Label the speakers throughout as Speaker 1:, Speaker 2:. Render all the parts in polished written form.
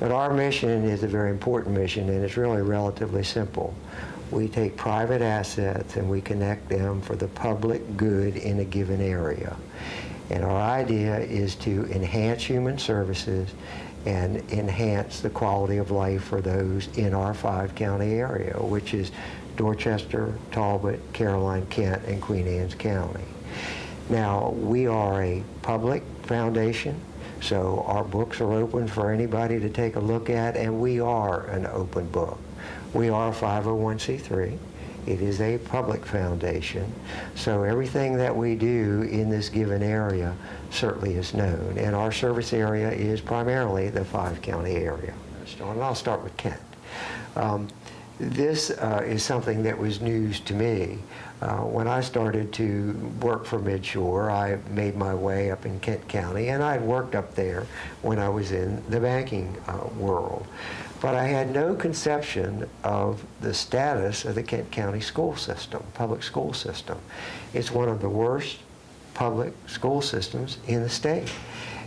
Speaker 1: But our mission is a very important mission, and it's really relatively simple. We take private assets and we connect them for the public good in a given area. And our idea is to enhance human services and enhance the quality of life for those in our 5-county area, which is Dorchester, Talbot, Caroline, Kent, and Queen Anne's County. Now, we are a public foundation, so our books are open for anybody to take a look at, and we are an open book. We are a 501c3. It is a public foundation, so everything that we do in this given area certainly is known, and our service area is primarily the 5-county area. And I'll start with Kent. This is something that was news to me. When I started to work for Midshore, I made my way up in Kent County, and I had worked up there when I was in the banking world. But I had no conception of the status of the Kent County school system, public school system. It's one of the worst public school systems in the state.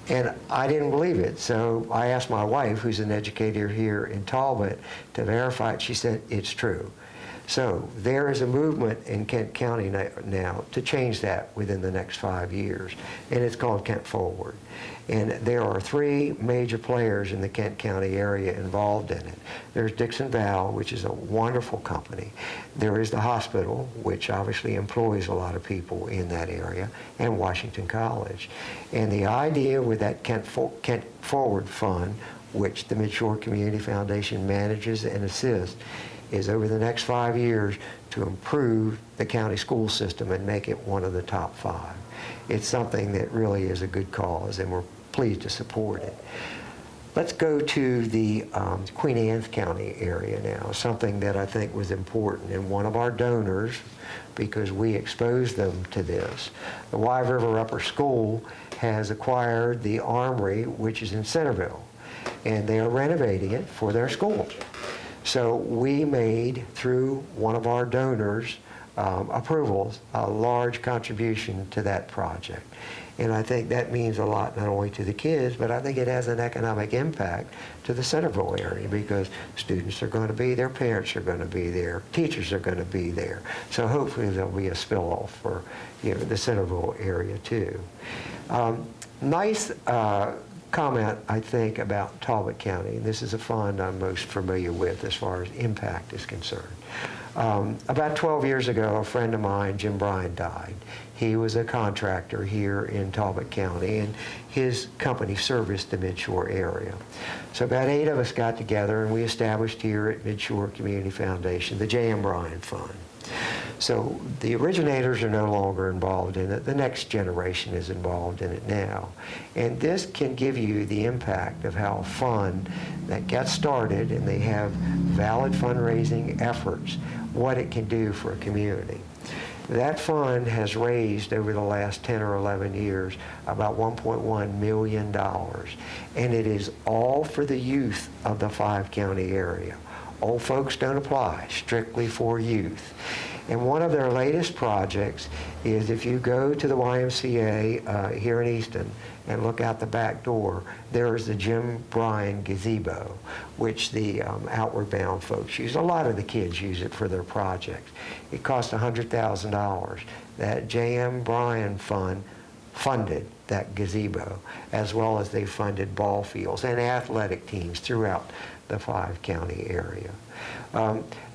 Speaker 1: And I didn't believe it, so I asked my wife, who's an educator here in Talbot, to verify it. She said, it's true. So there is a movement in Kent County now to change that within the next 5 years, and it's called Kent Forward. And there are 3 major players in the Kent County area involved in it. There's Dixon Val, which is a wonderful company. There is the hospital, which obviously employs a lot of people in that area, and Washington College. And the idea with that Kent Forward Fund, which the Midshore Community Foundation manages and assists, is over the next 5 years to improve the county school system and make it one of the top 5. It's something that really is a good cause, and we're pleased to support it. Let's go to the Queen Anne's County area now, something that I think was important, and one of our donors, because we exposed them to this, the Wye River Upper School has acquired the Armory, which is in Centerville, and they are renovating it for their school. So we made, through one of our donors' approvals, a large contribution to that project. And I think that means a lot not only to the kids, but I think it has an economic impact to the Centerville area, because students are going to be there, parents are going to be there, teachers are going to be there. So hopefully there'll be a spill-off for the Centerville area too. Nice comment, I think, about Talbot County, and this is a fund I'm most familiar with as far as impact is concerned. About 12 years ago, a friend of mine, Jim Bryan, died. He was a contractor here in Talbot County, and his company serviced the Midshore area. So about 8 of us got together, and we established here at Midshore Community Foundation the J.M. Bryan Fund. So the originators are no longer involved in it. The next generation is involved in it now. And this can give you the impact of how a fund that gets started and they have valid fundraising efforts, what it can do for a community. That fund has raised over the last 10 or 11 years about $1.1 million. And it is all for the youth of the 5-county area. Old folks don't apply, strictly for youth. And one of their latest projects is, if you go to the YMCA here in Easton and look out the back door, there is the Jim Bryan gazebo, which the Outward Bound folks use. A lot of the kids use it for their projects. It cost $100,000. That J.M. Bryan Fund funded that gazebo, as well as they funded ball fields and athletic teams throughout the 5-county area.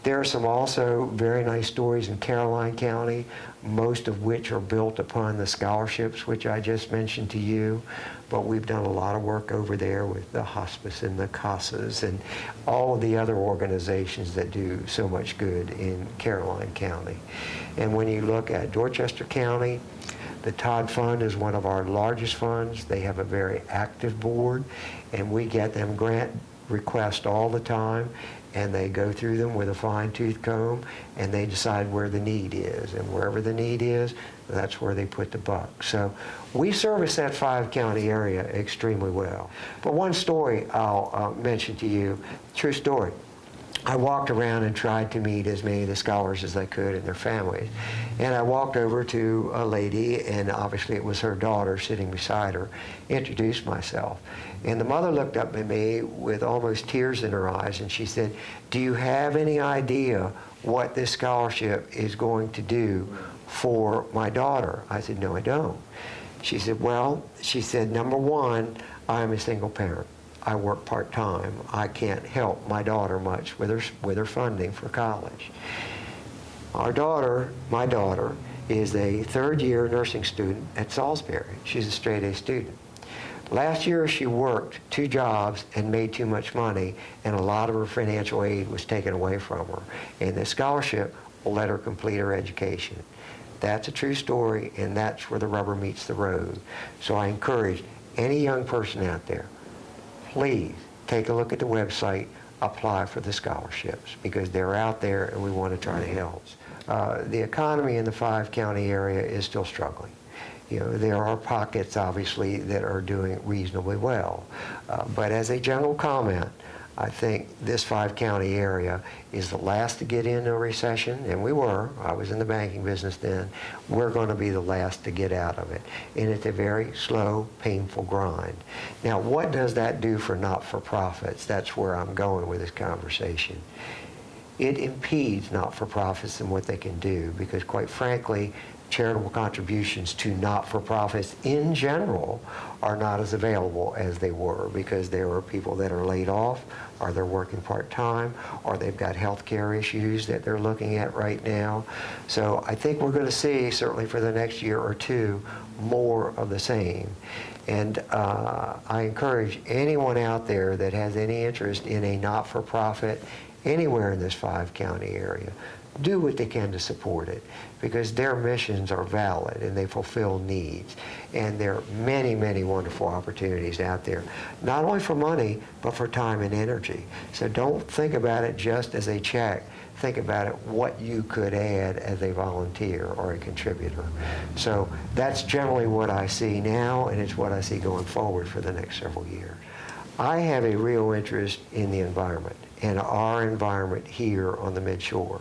Speaker 1: There are some also very nice stories in Caroline County, most of which are built upon the scholarships which I just mentioned to you. But we've done a lot of work over there with the hospice and the CASAs and all of the other organizations that do so much good in Caroline County. And when you look at Dorchester County, the Todd Fund is one of our largest funds. They have a very active board, and we get them grant requests all the time, and they go through them with a fine-tooth comb, and they decide where the need is. And wherever the need is, that's where they put the buck. So we service that 5-county area extremely well. But one story I'll mention to you, true story. I walked around and tried to meet as many of the scholars as I could and their families. And I walked over to a lady, and obviously it was her daughter sitting beside her, introduced myself. And the mother looked up at me with almost tears in her eyes, and she said, "Do you have any idea what this scholarship is going to do for my daughter?" I said, "No, I don't." She said, "Well," she said, "number one, I'm a single parent. I work part-time. I can't help my daughter much with her funding for college. My daughter, is a third-year nursing student at Salisbury. She's a straight-A student. Last year she worked 2 jobs and made too much money, and a lot of her financial aid was taken away from her. And the scholarship will let her complete her education." That's a true story, and that's where the rubber meets the road. So I encourage any young person out there, please take a look at the website, apply for the scholarships, because they're out there and we want to try to help. The economy in the 5-county area is still struggling. You know, there are pockets, obviously, that are doing reasonably well. But as a general comment, I think this 5-county area is the last to get into a recession, and we were. I was in the banking business then. We're going to be the last to get out of it. And it's a very slow, painful grind. Now, what does that do for not-for-profits? That's where I'm going with this conversation. It impedes not-for-profits in what they can do, because quite frankly, charitable contributions to not-for-profits in general are not as available as they were, because there are people that are laid off, or they're working part-time, or they've got health care issues that they're looking at right now. So I think we're going to see, certainly for the next year or two, more of the same. And I encourage anyone out there that has any interest in a not-for-profit anywhere in this 5-county area, do what they can to support it, because their missions are valid and they fulfill needs. And there are many, many wonderful opportunities out there, not only for money, but for time and energy. So don't think about it just as a check. Think about it what you could add as a volunteer or a contributor. So that's generally what I see now, and it's what I see going forward for the next several years. I have a real interest in the environment and our environment here on the Midshore.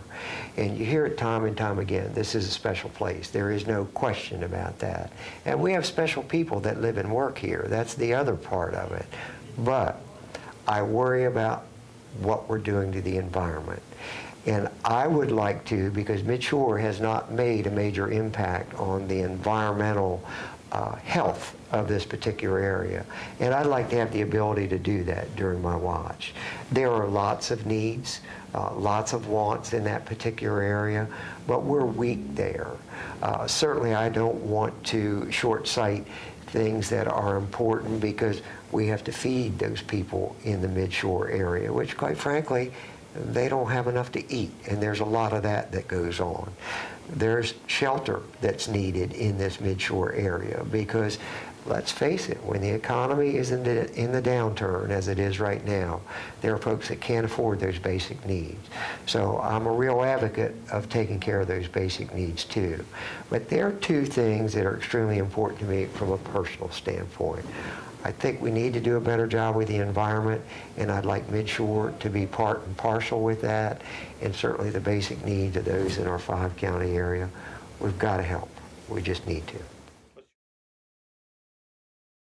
Speaker 1: And you hear it time and time again, this is a special place. There is no question about that. And we have special people that live and work here. That's the other part of it. But I worry about what we're doing to the environment. And I would like to, because Midshore has not made a major impact on the environmental health of this particular area. And I'd like to have the ability to do that during my watch. There are lots of needs, lots of wants in that particular area, but we're weak there. Certainly I don't want to short-sight things that are important, because we have to feed those people in the Midshore area, which quite frankly, they don't have enough to eat, and there's a lot of that goes on. There's shelter that's needed in this Midshore area, because let's face it, when the economy is in the downturn as it is right now, there are folks that can't afford those basic needs. So I'm a real advocate of taking care of those basic needs too. But there are 2 things that are extremely important to me from a personal standpoint. I think we need to do a better job with the environment, and I'd like Midshore to be part and parcel with that, and certainly the basic needs of those in our 5-county area. We've got to help. We just need to.